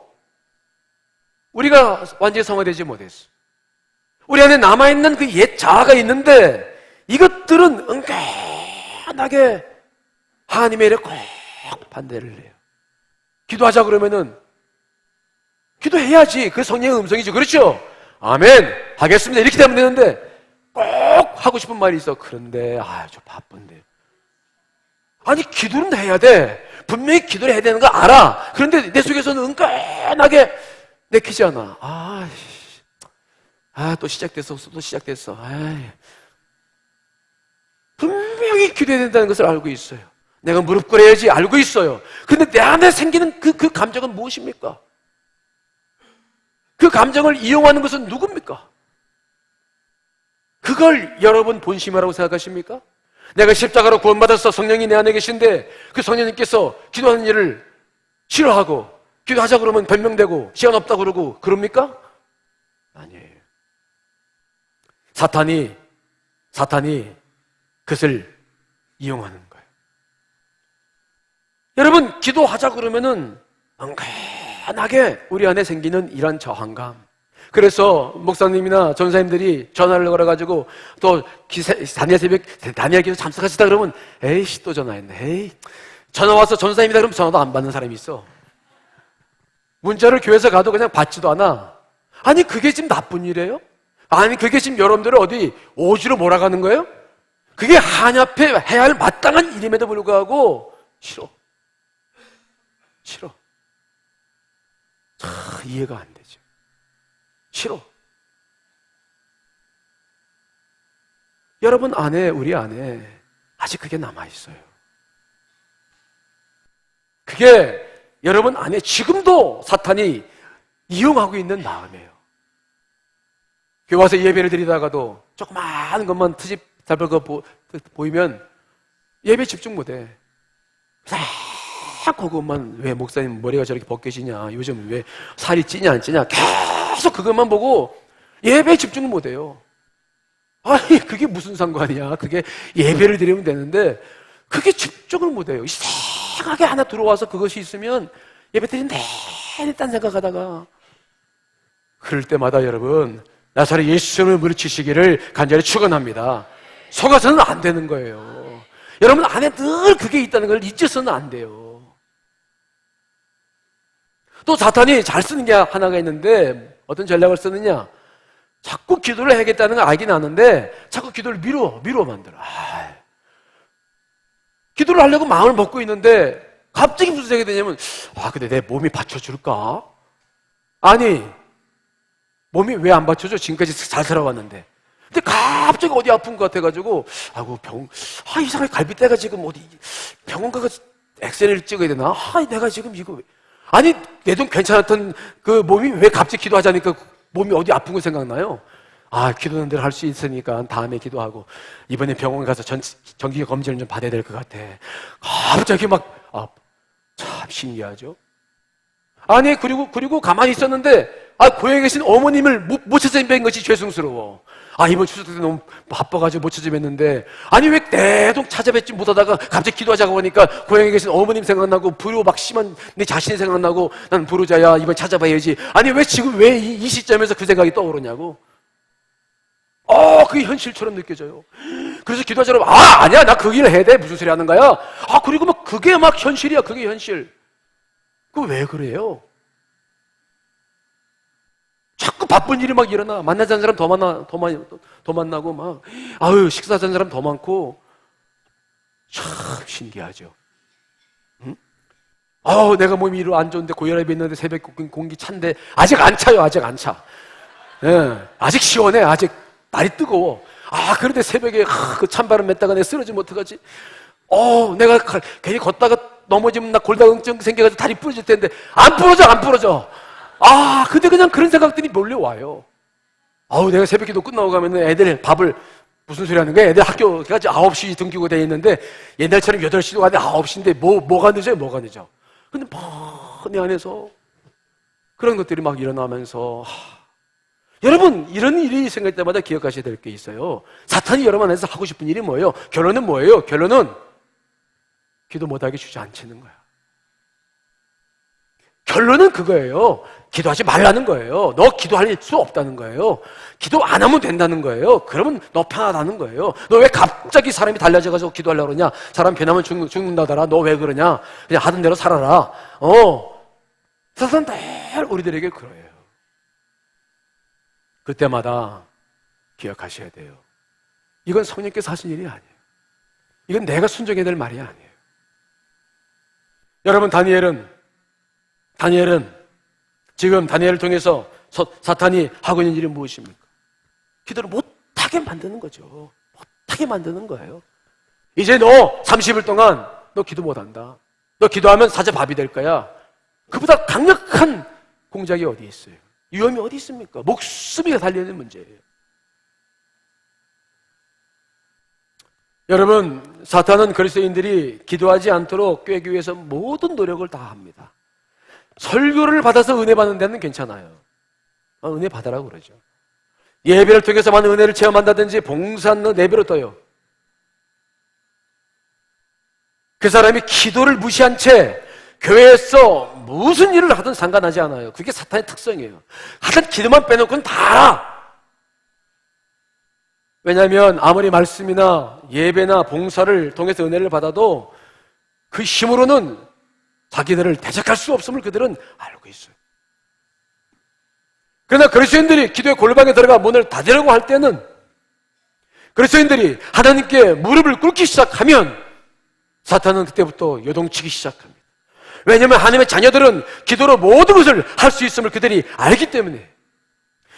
우리가 완전히 성화되지 못했어. 우리 안에 남아있는 그 옛 자아가 있는데 이것들은 은근하게 하나님의 일에 꼭 반대를 해요. 기도하자 그러면은 기도해야지. 그 성령의 음성이죠. 그렇죠? 아멘 하겠습니다 이렇게 되면 되는데 꼭 하고 싶은 말이 있어. 그런데 저 바쁜데. 아니 기도는 해야 돼. 분명히 기도를 해야 되는 거 알아. 그런데 내 속에서는 은근하게 내키지 않아. 또 시작됐어. 또 시작됐어. 분명히 기도해야 된다는 것을 알고 있어요. 내가 무릎 꿇어야지 알고 있어요. 근데 내 안에 생기는 그 감정은 무엇입니까? 그 감정을 이용하는 것은 누굽니까? 그걸 여러분 본심이라고 생각하십니까? 내가 십자가로 구원받아서 성령이 내 안에 계신데 그 성령님께서 기도하는 일을 싫어하고 기도하자 그러면 변명되고 시간 없다고 그러고 그럽니까? 아니에요. 사탄이 그것을 이용하는 거예요. 여러분 기도하자 그러면은 은근하게 우리 안에 생기는 이런 저항감, 그래서 목사님이나 전사님들이 전화를 걸어가지고 또 다니엘 새벽 다니엘 기도 참석하시다 그러면 에이씨 또 전화했네. 에이 전화 와서 전사님이다 그러면 전화도 안 받는 사람이 있어. 문자를 교회에서 가도 그냥 받지도 않아. 아니 그게 지금 나쁜 일이에요? 아니 그게 지금 여러분들을 어디 오지로 몰아가는 거예요? 그게 한약회 해야 할 마땅한 일임에도 불구하고 싫어. 이해가 안 되죠. 싫어. 여러분 안에, 우리 안에 아직 그게 남아있어요. 그게 여러분 안에 지금도 사탄이 이용하고 있는 마음이에요. 교회 와서 예배를 드리다가도 조그마한 것만 트집 잡을 거 보이면 예배 집중 못해. 싹 그것만, 왜 목사님 머리가 저렇게 벗겨지냐, 요즘 왜 살이 찌냐 안 찌냐, 계속 그것만 보고 예배에 집중을 못해요. 아니 그게 무슨 상관이야. 그게 예배를 드리면 되는데 그게 집중을 못해요. 이상하게 하나 들어와서 그것이 있으면 예배 드리는데 내내 딴 생각하다가, 그럴 때마다 여러분 나사렛 예수님을 물리치시기를 간절히 축원합니다. 속아서는 안 되는 거예요. 여러분 안에 늘 그게 있다는 걸 잊어서는 안 돼요. 또 사탄이 잘 쓰는 게 하나가 있는데, 어떤 전략을 쓰느냐, 자꾸 기도를 해야겠다는 걸 알긴 아는데 자꾸 기도를 미뤄 만들어. 기도를 하려고 마음을 먹고 있는데 갑자기 무슨 생각이 드냐면, 근데 내 몸이 받쳐줄까? 아니 몸이 왜 안 받쳐줘? 지금까지 잘 살아왔는데. 근데 갑자기 어디 아픈 것 같아가지고, 이상하게 갈비뼈가 지금 어디 병원 가서 엑스레이를 찍어야 되나? 내가 지금 이거 아니 내 돈 괜찮았던 그 몸이 왜 갑자기 기도하자니까 몸이 어디 아픈 거 생각나요? 기도는 늘 할 수 있으니까 다음에 기도하고 이번에 병원 가서 정기 검진을 좀 받아야 될 것 같아. 갑자기 참 신기하죠? 아니 그리고 가만히 있었는데 고향에 계신 어머님을 못 찾아뵌 것이 죄송스러워. 이번 추석 때 너무 바빠가지고 못 찾아뵀는데, 아니 왜 내 돈 찾아뵙지 못하다가 갑자기 기도하자고 하니까 고향에 계신 어머님 생각나고 불효 막 심한 내 자신이 생각나고, 난 불효자야 이번 찾아봐야지. 아니 왜 지금 왜 이 시점에서 그 생각이 떠오르냐고. 그게 현실처럼 느껴져요. 그래서 기도하자고 아니야 나 그 일 해야 돼. 무슨 소리 하는 거야? 그리고 그게 막 현실이야. 그게 현실. 그거 왜 그래요? 자꾸 바쁜 일이 막 일어나. 만나자는 사람 더 만나고 식사하자는 사람 더 많고. 참 신기하죠. 응? 내가 몸이 이리 안 좋은데 고혈압이 있는데 새벽 공기 찬데 아직 안 차요. 아직 안 차. 아직 시원해. 아직 날이 뜨거워. 그런데 새벽에 그 찬바람 맸다가 내가 쓰러지면 어떡하지? 내가 괜히 걷다가 넘어지면 나 골다공증 생겨가지고 다리 부러질 텐데 안 부러져. 근데 그냥 그런 생각들이 몰려와요. 내가 새벽 기도 끝나고 가면 애들 밥을, 무슨 소리 하는 거야? 애들 학교까지 9시 등기고 돼 있는데 옛날처럼 8시도 가는데 9시인데 뭐가 늦어? 근데 내 안에서 그런 것들이 막 일어나면서, 여러분 이런 일이 생길 때마다 기억하셔야 될 게 있어요. 사탄이 여러분 안에서 하고 싶은 일이 뭐예요? 결론은 뭐예요? 결론은 기도 못하게 주저앉히는 거야. 결론은 그거예요. 기도하지 말라는 거예요. 너 기도할 수 없다는 거예요. 기도 안 하면 된다는 거예요. 그러면 너 편하다는 거예요. 너 왜 갑자기 사람이 달라져가지고 기도하려고 그러냐? 사람 변하면 죽는다더라. 너 왜 그러냐? 그냥 하던 대로 살아라. 사탄 늘 우리들에게 그래요. 그때마다 기억하셔야 돼요. 이건 성령께서 하신 일이 아니에요. 이건 내가 순종해야 될 말이 아니에요. 여러분 다니엘은 지금 다니엘을 통해서 사탄이 하고 있는 일이 무엇입니까? 기도를 못하게 만드는 거죠. 못하게 만드는 거예요. 이제 너 30일 동안 너 기도 못한다. 너 기도하면 사자밥이 될 거야. 그보다 강력한 공작이 어디 있어요? 위험이 어디 있습니까? 목숨이 달려있는 문제예요. 여러분, 사탄은 그리스도인들이 기도하지 않도록 꾀기 위해서 모든 노력을 다 합니다. 설교를 받아서 은혜 받는 데는 괜찮아요. 은혜 받으라고 그러죠. 예배를 통해서만 은혜를 체험한다든지 봉사는 내버려 둬요. 그 사람이 기도를 무시한 채 교회에서 무슨 일을 하든 상관하지 않아요. 그게 사탄의 특성이에요. 하여튼 기도만 빼놓고는 다 알아. 왜냐하면 아무리 말씀이나 예배나 봉사를 통해서 은혜를 받아도 그 힘으로는 자기들을 대적할 수 없음을 그들은 알고 있어요. 그러나 그리스도인들이 기도의 골방에 들어가 문을 닫으려고 할 때는, 그리스도인들이 하나님께 무릎을 꿇기 시작하면 사탄은 그때부터 요동치기 시작합니다. 왜냐하면 하나님의 자녀들은 기도로 모든 것을 할 수 있음을 그들이 알기 때문에.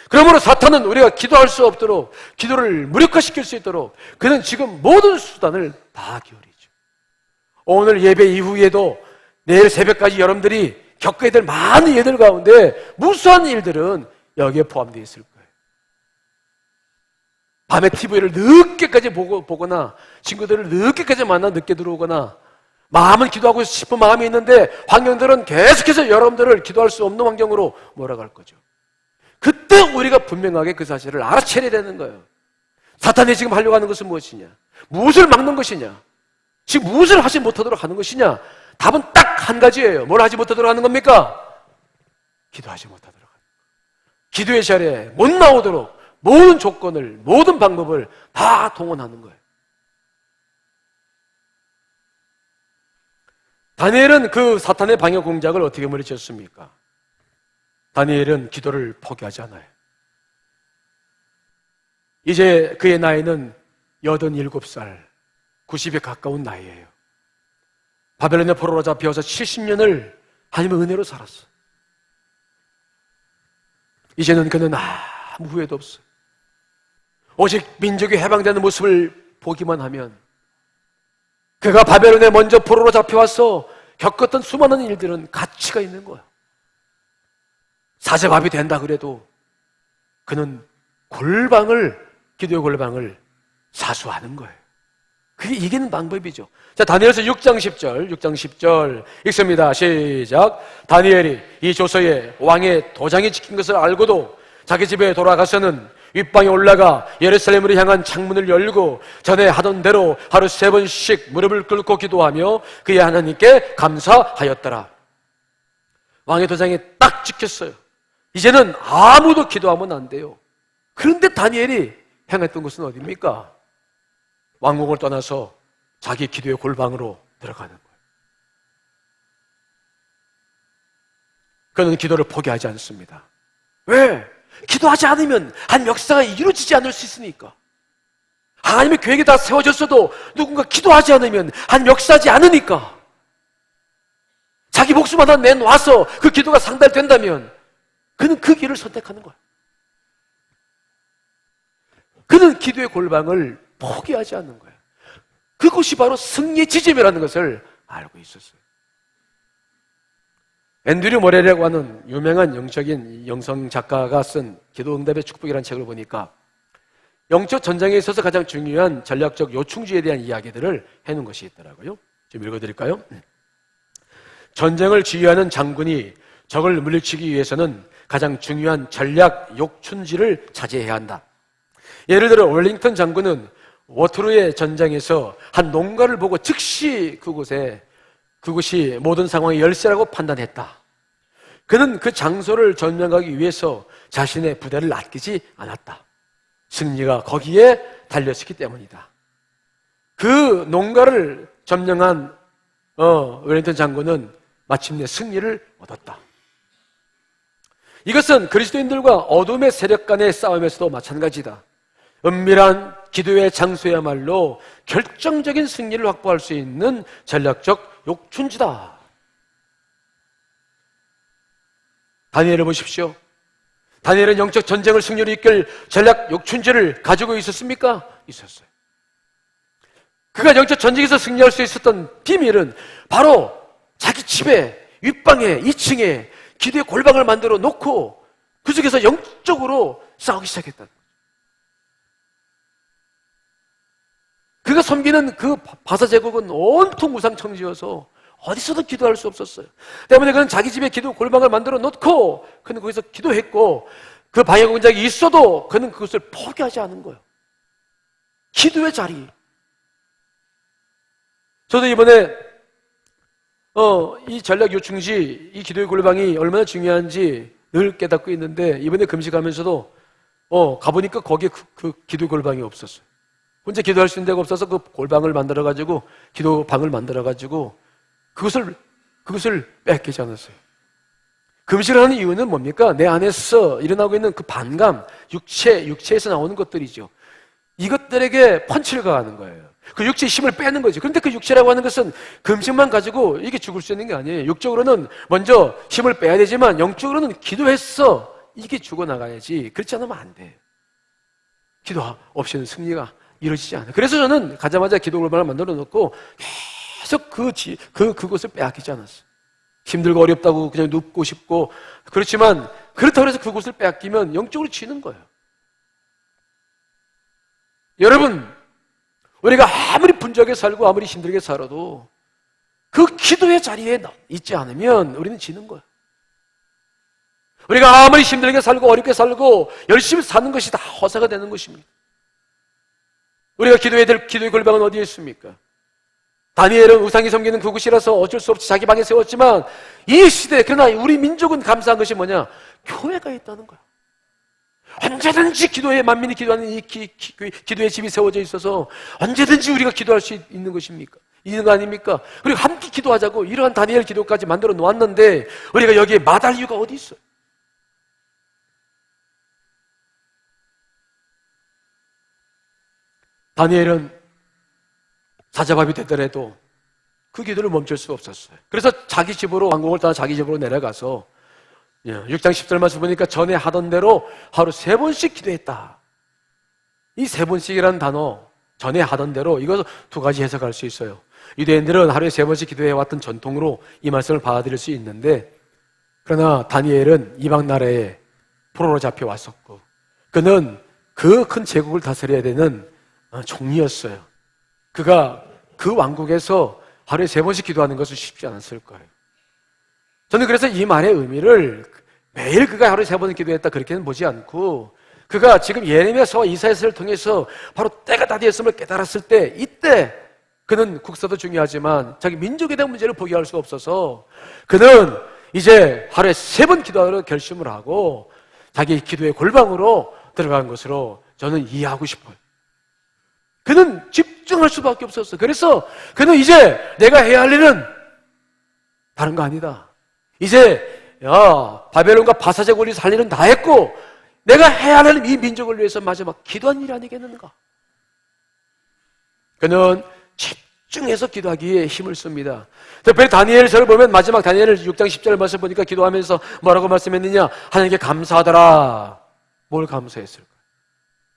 그러므로 사탄은 우리가 기도할 수 없도록, 기도를 무력화시킬 수 있도록 그는 지금 모든 수단을 다 기울이죠. 오늘 예배 이후에도 내일 새벽까지 여러분들이 겪어야 될 많은 일들 가운데 무수한 일들은 여기에 포함되어 있을 거예요. 밤에 TV를 늦게까지 보거나 친구들을 늦게까지 만나 늦게 들어오거나, 마음은 기도하고 싶은 마음이 있는데 환경들은 계속해서 여러분들을 기도할 수 없는 환경으로 몰아갈 거죠. 그때 우리가 분명하게 그 사실을 알아차려야 되는 거예요. 사탄이 지금 하려고 하는 것은 무엇이냐? 무엇을 막는 것이냐? 지금 무엇을 하지 못하도록 하는 것이냐? 답은 딱 한 가지예요. 뭘 하지 못하도록 하는 겁니까? 기도하지 못하도록 하는 거예요. 기도의 자리에 못 나오도록 모든 조건을, 모든 방법을 다 동원하는 거예요. 다니엘은 그 사탄의 방해 공작을 어떻게 물리쳤습니까? 다니엘은 기도를 포기하지 않아요. 이제 그의 나이는 87살, 90에 가까운 나이예요. 바벨론의 포로로 잡혀서 70년을 하나님의 은혜로 살았어. 이제는 그는 아무 후회도 없어. 오직 민족이 해방되는 모습을 보기만 하면, 그가 바벨론에 먼저 포로로 잡혀와서 겪었던 수많은 일들은 가치가 있는 거야. 사제밥이 된다 그래도 그는 기도의 골방을 사수하는 거예요. 그게 이기는 방법이죠. 자, 다니엘서 6장 10절 읽습니다. 시작. 다니엘이 이 조서에 왕의 도장이 찍힌 것을 알고도 자기 집에 돌아가서는 윗방에 올라가 예루살렘으로 향한 창문을 열고 전에 하던 대로 하루 3번씩 무릎을 꿇고 기도하며 그의 하나님께 감사하였더라. 왕의 도장이 딱 찍혔어요. 이제는 아무도 기도하면 안 돼요. 그런데 다니엘이 행했던 것은 어디입니까? 왕궁을 떠나서 자기 기도의 골방으로 들어가는 거예요. 그는 기도를 포기하지 않습니다. 왜? 기도하지 않으면 한 역사가 이루어지지 않을 수 있으니까. 하나님의 계획이 다 세워졌어도 누군가 기도하지 않으면 한 역사하지 않으니까. 자기 목숨 하나 내놔서 그 기도가 상달된다면 그는 그 길을 선택하는 거예요. 그는 기도의 골방을 포기하지 않는 거예요. 그것이 바로 승리의 지점이라는 것을 알고 있었어요. 앤드류 모렐이라고 하는 유명한 영적인 영성 작가가 쓴 기도응답의 축복이라는 책을 보니까 영적 전쟁에 있어서 가장 중요한 전략적 요충지에 대한 이야기들을 해놓은 것이 있더라고요. 좀 읽어드릴까요? 전쟁을 지휘하는 장군이 적을 물리치기 위해서는 가장 중요한 전략 요충지를 차지해야 한다. 예를 들어 웰링턴 장군은 워터루의 전장에서 한 농가를 보고 즉시 그곳이 모든 상황의 열쇠라고 판단했다. 그는 그 장소를 점령하기 위해서 자신의 부대를 아끼지 않았다. 승리가 거기에 달려있기 때문이다. 그 농가를 점령한 웰링턴 장군은 마침내 승리를 얻었다. 이것은 그리스도인들과 어둠의 세력 간의 싸움에서도 마찬가지다. 은밀한 기도의 장소야말로 결정적인 승리를 확보할 수 있는 전략적 요충지다. 다니엘을 보십시오. 다니엘은 영적 전쟁을 승리로 이끌 전략 요충지를 가지고 있었습니까? 있었어요. 그가 영적 전쟁에서 승리할 수 있었던 비밀은 바로 자기 집에 윗방에 2층에 기도의 골방을 만들어 놓고 그 속에서 영적으로 싸우기 시작했다. 그가 섬기는 그 바사 제국은 온통 우상청지여서 어디서도 기도할 수 없었어요. 때문에 그는 자기 집에 기도 골방을 만들어 놓고 그는 거기서 기도했고, 그 방해 공작이 있어도 그는 그것을 포기하지 않은 거예요. 기도의 자리. 저도 이번에 이 전략 요충지, 이 기도의 골방이 얼마나 중요한지 늘 깨닫고 있는데, 이번에 금식하면서도 가보니까 거기에 그 기도 골방이 없었어요. 혼자 기도할 수 있는 데가 없어서 그 골방을 만들어가지고, 기도방을 만들어가지고, 그것을 뺏기지 않았어요. 금식을 하는 이유는 뭡니까? 내 안에서 일어나고 있는 그 반감, 육체에서 나오는 것들이죠. 이것들에게 펀치를 가하는 거예요. 그 육체의 힘을 빼는 거죠. 그런데 그 육체라고 하는 것은 금식만 가지고 이게 죽을 수 있는 게 아니에요. 육적으로는 먼저 힘을 빼야 되지만 영적으로는 기도해서 이게 죽어나가야지. 그렇지 않으면 안 돼요. 기도 없이는 승리가 이루어지지 않아요. 그래서 저는 가자마자 기도 골방을 만들어 놓고 계속 그곳을 빼앗기지 않았어요. 힘들고 어렵다고 그냥 눕고 싶고, 그렇지만 그렇다고 해서 그곳을 빼앗기면 영적으로 지는 거예요. 여러분, 우리가 아무리 분주하게 살고 아무리 힘들게 살아도 그 기도의 자리에 있지 않으면 우리는 지는 거예요. 우리가 아무리 힘들게 살고 어렵게 살고 열심히 사는 것이 다 허사가 되는 것입니다. 우리가 기도해야 될 기도의 골방은 어디에 있습니까? 다니엘은 우상이 섬기는 그곳이라서 어쩔 수 없이 자기 방에 세웠지만 이 시대에, 그러나 우리 민족은 감사한 것이 뭐냐? 교회가 있다는 거야. 언제든지 만민이 기도하는 이 기도의 집이 세워져 있어서 언제든지 우리가 기도할 수 있는 것입니까? 있는 거 아닙니까? 우리가 함께 기도하자고 이러한 다니엘 기도까지 만들어 놓았는데 우리가 여기에 마다할 이유가 어디 있어요? 다니엘은 사자밥이 되더라도 그 기도를 멈출 수가 없었어요. 그래서 자기 집으로, 왕궁을 떠나 자기 집으로 내려가서 6장 10절 말씀 보니까 전에 하던 대로 하루 3번씩 기도했다. 이 3번씩이라는 단어, 전에 하던 대로, 이거 2가지 해석할 수 있어요. 유대인들은 하루에 3번씩 기도해왔던 전통으로 이 말씀을 받아들일 수 있는데, 그러나 다니엘은 이방 나라에 포로로 잡혀왔었고 그는 그 큰 제국을 다스려야 되는 종이었어요. 그가 그 왕국에서 하루에 3번씩 기도하는 것은 쉽지 않았을 거예요. 저는 그래서 이 말의 의미를 매일 그가 하루에 3번 기도했다 그렇게는 보지 않고, 그가 지금 예레미야서와 이사야서를 통해서 바로 때가 다 되었음을 깨달았을 때, 이때 그는 국사도 중요하지만 자기 민족에 대한 문제를 포기할 수가 없어서 그는 이제 하루에 3번 기도하기로 결심을 하고 자기 기도의 골방으로 들어간 것으로 저는 이해하고 싶어요. 그는 집중할 수밖에 없었어요. 그래서 그는 이제 내가 해야 할 일은 다른 거 아니다. 이제 바벨론과 바사제 권리 살 일은 다 했고 내가 해야 하는 이 민족을 위해서 마지막 기도한 일이 아니겠는가? 그는 집중해서 기도하기에 힘을 씁니다. 특별히 다니엘서를 보면 마지막 다니엘 6장 10절 말씀 보니까 기도하면서 뭐라고 말씀했느냐? 하나님께 감사하더라. 뭘 감사했을까?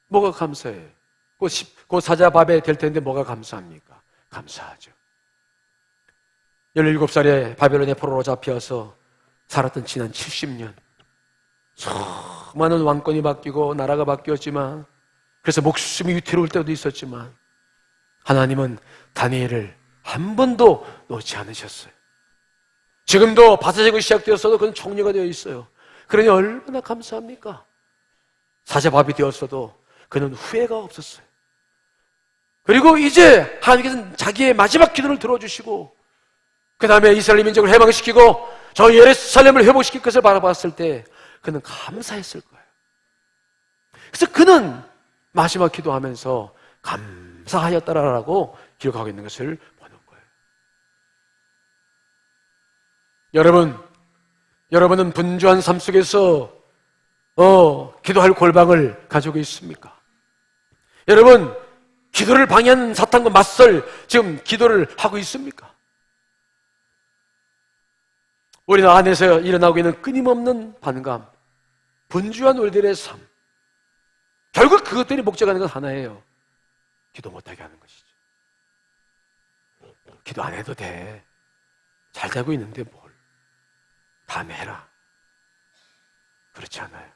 뭐가 감사해? 곧 사자밥에 될 텐데 뭐가 감사합니까? 감사하죠. 17살에 바벨론의 포로로 잡혀서 살았던 지난 70년, 수많은 왕권이 바뀌고 나라가 바뀌었지만, 그래서 목숨이 위태로울 때도 있었지만 하나님은 다니엘을 한 번도 놓지 않으셨어요. 지금도 바사제국이 시작되었어도 그는 총리가 되어 있어요. 그러니 얼마나 감사합니까? 사자밥이 되었어도 그는 후회가 없었어요. 그리고 이제 하나님께서는 자기의 마지막 기도를 들어주시고 그 다음에 이스라엘 민족을 해방시키고 저 예루살렘을 회복시킬 것을 바라봤을 때 그는 감사했을 거예요. 그래서 그는 마지막 기도하면서 감사하였다라고 기록하고 있는 것을 보는 거예요. 여러분은 분주한 삶 속에서 기도할 골방을 가지고 있습니까? 여러분, 기도를 방해하는 사탄과 맞설 지금 기도를 하고 있습니까? 우리 안에서 일어나고 있는 끊임없는 반감, 분주한 우리들의 삶, 결국 그것들이 목적하는 건 하나예요. 기도 못하게 하는 것이죠. 기도 안 해도 돼. 잘 자고 있는데 뭘. 다음에 해라. 그렇지 않아요.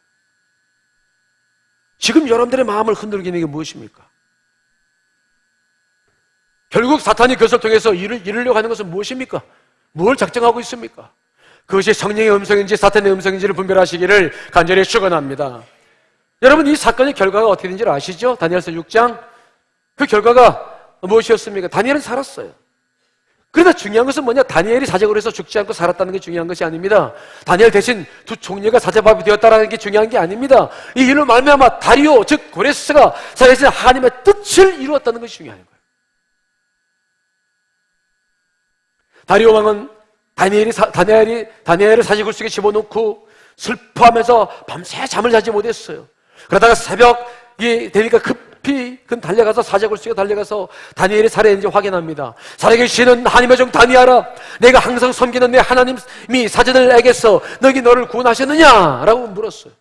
지금 여러분들의 마음을 흔들게 하는 게 무엇입니까? 결국 사탄이 그것을 통해서 이루려고 하는 것은 무엇입니까? 뭘 작정하고 있습니까? 그것이 성령의 음성인지 사탄의 음성인지를 분별하시기를 간절히 축원합니다. 여러분, 이 사건의 결과가 어떻게 된지 아시죠? 다니엘서 6장. 그 결과가 무엇이었습니까? 다니엘은 살았어요. 그러나 중요한 것은 뭐냐? 다니엘이 사적으로 해서 죽지 않고 살았다는 게 중요한 것이 아닙니다. 다니엘 대신 두 총리가 사제밥이 되었다는 게 중요한 게 아닙니다. 이 일로 말미암아 다리오, 즉 고레스가 살아계신 하나님의 뜻을 이루었다는 것이 중요한 거예요. 다리오 왕은 다니엘을 사직을 속에 집어넣고 슬퍼하면서 밤새 잠을 자지 못했어요. 그러다가 새벽이 되니까 급히 달려가서 사직을 속에 달려가서 다니엘이 살아있는지 확인합니다. 살아계시는 하나님의 종 다니엘아, 내가 항상 섬기는 내 하나님이 사제들에게서 너를 구원하셨느냐? 라고 물었어요.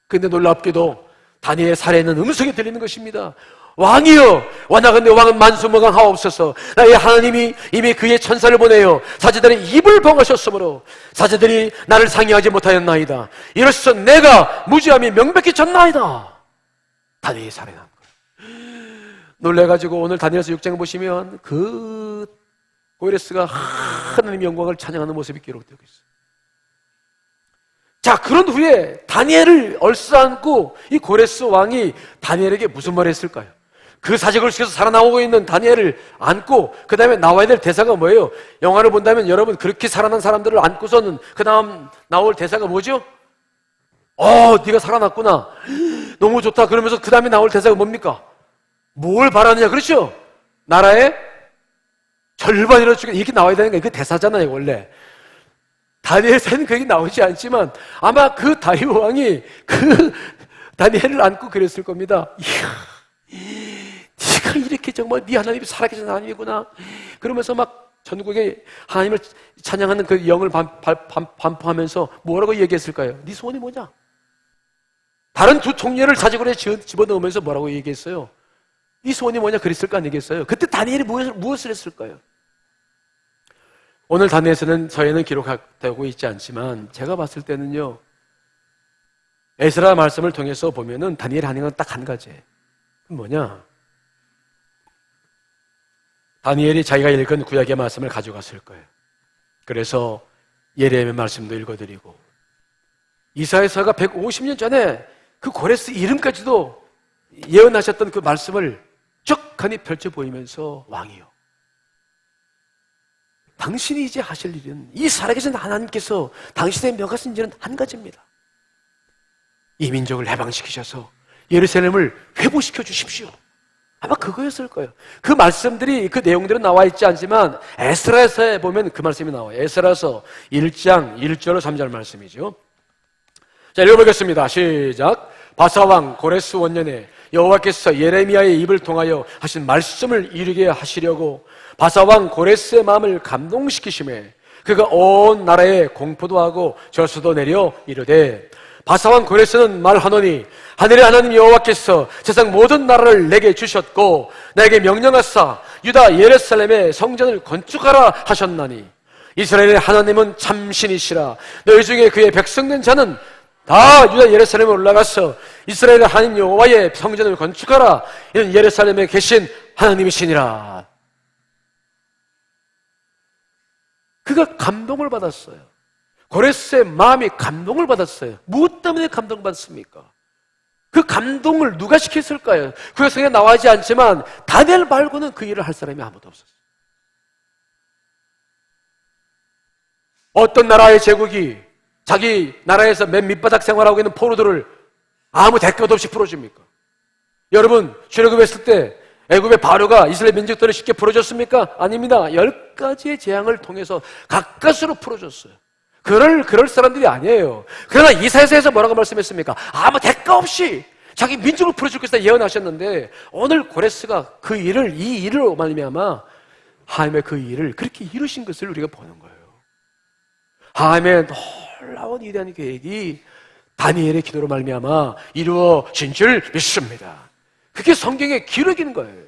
근데 놀랍게도 다니엘의 살아있는 음성이 들리는 것입니다. 왕이여, 원하건대 왕은 만수무강하옵소서. 나의 하나님이 이미 그의 천사를 보내어 사제들의 입을 봉하셨으므로 사제들이 나를 상의하지 못하였나이다. 이로써 내가 무지함이 명백히 졌나이다. 다니엘이 살아난 거예요. 놀래가지고 오늘 다니엘서 6장에 보시면 그 고레스가 하나님의 영광을 찬양하는 모습이 기록되고 있어요. 자, 그런 후에 다니엘을 얼싸안고 이 고레스 왕이 다니엘에게 무슨 말을 했을까요? 그 사직을 시켜서 살아나오고 있는 다니엘을 안고 그 다음에 나와야 될 대사가 뭐예요? 영화를 본다면 여러분 그렇게 살아난 사람들을 안고서는 그 다음 나올 대사가 뭐죠? 네가 살아났구나, 너무 좋다. 그러면서 그 다음에 나올 대사가 뭡니까? 뭘 바라느냐, 그렇죠? 나라의 절반이라도 주겠다, 이렇게 나와야 되는 거, 이게 대사잖아요 원래. 다니엘서는 그게 나오지 않지만 아마 그 다리오 왕이 그 다니엘을 안고 그랬을 겁니다. 이야, 네가 이렇게 정말 네 하나님이 살아계신 하나님이구나. 그러면서 막 전국에 하나님을 찬양하는 그 영을 반포하면서 뭐라고 얘기했을까요? 네 소원이 뭐냐? 다른 두 총리를 사직으로 집어넣으면서 뭐라고 얘기했어요? 네 소원이 뭐냐 그랬을 거 아니겠어요? 그때 다니엘이 무엇을 했을까요? 오늘 다니엘서는 저희는 기록되고 있지 않지만 제가 봤을 때는요, 에스라 말씀을 통해서 보면은 다니엘이 하는 건 딱 한 가지예요. 뭐냐? 다니엘이 자기가 읽은 구약의 말씀을 가져갔을 거예요. 그래서 예레미야 말씀도 읽어드리고 이사야서가 150년 전에 그 고레스 이름까지도 예언하셨던 그 말씀을 쩍하니 펼쳐 보이면서 왕이요, 당신이 이제 하실 일은, 이 살아계신 하나님께서 당신의 명하신 일은 한 가지입니다. 이 민족을 해방시키셔서 예루살렘을 회복시켜 주십시오. 아마 그거였을 거예요. 그 말씀들이, 그 내용들은 나와 있지 않지만 에스라서에 보면 그 말씀이 나와요. 에스라서 1장 1절로 3절 말씀이죠. 자, 읽어보겠습니다. 시작. 바사왕 고레스 원년에 여호와께서 예레미야의 입을 통하여 하신 말씀을 이루게 하시려고 바사왕 고레스의 마음을 감동시키심에 그가 온 나라에 공포도 하고 저수도 내려 이르되, 바사왕 고레스는 말하노니 하늘의 하나님 여호와께서 세상 모든 나라를 내게 주셨고 나에게 명령하사 유다 예루살렘의 성전을 건축하라 하셨나니 이스라엘의 하나님은 참신이시라. 너희 중에 그의 백성된 자는 다 유다 예루살렘에 올라가서 이스라엘의 하나님 여호와의 성전을 건축하라. 이는 예루살렘에 계신 하나님이시니라. 그가 감동을 받았어요. 고레스의 마음이 감동을 받았어요. 무엇 때문에 감동받습니까? 그 감동을 누가 시켰을까요? 그 성경에 나와있지 않지만 다니엘 말고는 그 일을 할 사람이 아무도 없었어요. 어떤 나라의 제국이 자기 나라에서 맨 밑바닥 생활하고 있는 포로들을 아무 대가도 없이 풀어줍니까? 여러분, 출애굽했을 때 애굽의 바로가 이스라엘 민족들을 쉽게 풀어줬습니까? 아닙니다. 10가지의 재앙을 통해서 가까스로 풀어줬어요. 그럴 사람들이 아니에요. 그러나 이사야서에서 뭐라고 말씀했습니까? 아무 대가 없이 자기 민족을 풀어줄 것이다 예언하셨는데, 오늘 고레스가 이 일을 말미암아 하나님의 그 일을 그렇게 이루신 것을 우리가 보는 거예요. 하나님의 놀라운 위대한 계획이 다니엘의 기도로 말미암아 이루어진 줄 믿습니다. 그게 성경의 기록인 거예요.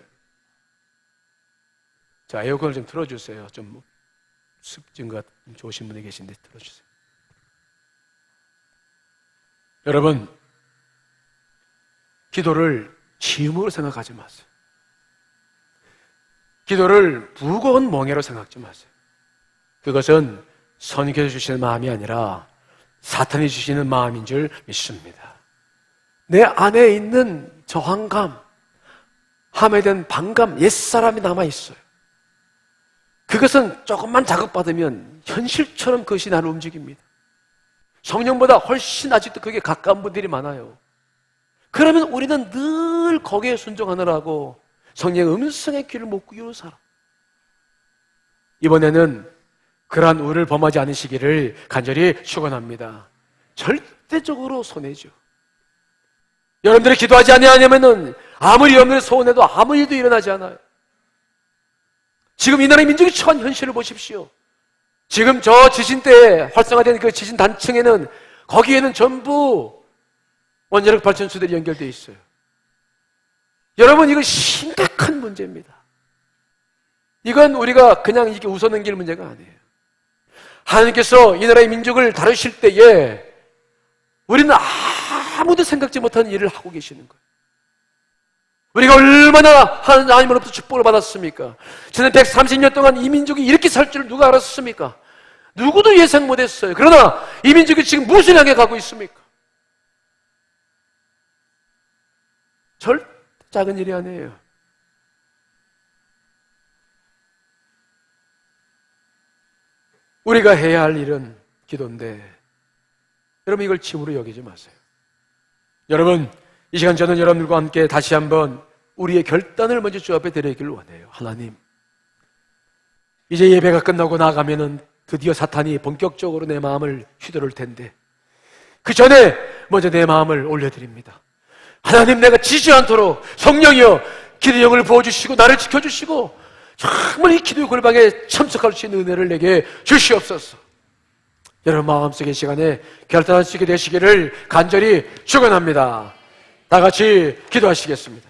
자, 에어컨을 좀 틀어주세요. 좀 습진과 좋으신 분이 계신데 틀어주세요. 여러분, 기도를 짐으로 생각하지 마세요. 기도를 무거운 멍에로 생각하지 마세요. 그것은 선교해 주시는 마음이 아니라 사탄이 주시는 마음인 줄 믿습니다. 내 안에 있는 저항감, 함에 대한 반감, 옛사람이 남아있어요. 그것은 조금만 자극받으면 현실처럼 그것이 나를 움직입니다. 성령보다 훨씬 아직도 그게 가까운 분들이 많아요. 그러면 우리는 늘 거기에 순종하느라고 성령의 음성의 귀를 못 기울여 살아. 이번에는 그러한 우를 범하지 않으시기를 간절히 축원합니다. 절대적으로 손해죠. 여러분들이 기도하지 않으면은 아무리 여러분들이 소원해도 아무 일도 일어나지 않아요. 지금 이 나라의 민족이 처한 현실을 보십시오. 지금 저 지진 때 활성화된 그 지진 단층에는 거기에는 전부 원자력 발전소들이 연결되어 있어요. 여러분, 이거 심각한 문제입니다. 이건 우리가 그냥 이렇게 웃어넘길 문제가 아니에요. 하나님께서 이 나라의 민족을 다루실 때에 우리는 아무도 생각지 못한 일을 하고 계시는 거예요. 우리가 얼마나 하나님으로부터 축복을 받았습니까? 지난 130년 동안 이 민족이 이렇게 살 줄 누가 알았습니까? 누구도 예상 못했어요. 그러나 이 민족이 지금 무엇을 향해 가고 있습니까? 절대 작은 일이 아니에요. 우리가 해야 할 일은 기도인데 여러분, 이걸 침으로 여기지 마세요. 여러분, 이 시간 저는 여러분들과 함께 다시 한번 우리의 결단을 먼저 주 앞에 드리기를 원해요. 하나님, 이제 예배가 끝나고 나가면은 드디어 사탄이 본격적으로 내 마음을 휘두를 텐데 그 전에 먼저 내 마음을 올려드립니다. 하나님, 내가 지지 않도록 성령이여 기도의 영을 부어주시고 나를 지켜주시고 정말 이 기도의 골방에 참석할 수 있는 은혜를 내게 주시옵소서. 여러분 마음속의 시간에 결단할 수 있게 되시기를 간절히 축원합니다. 다 같이 기도하시겠습니다.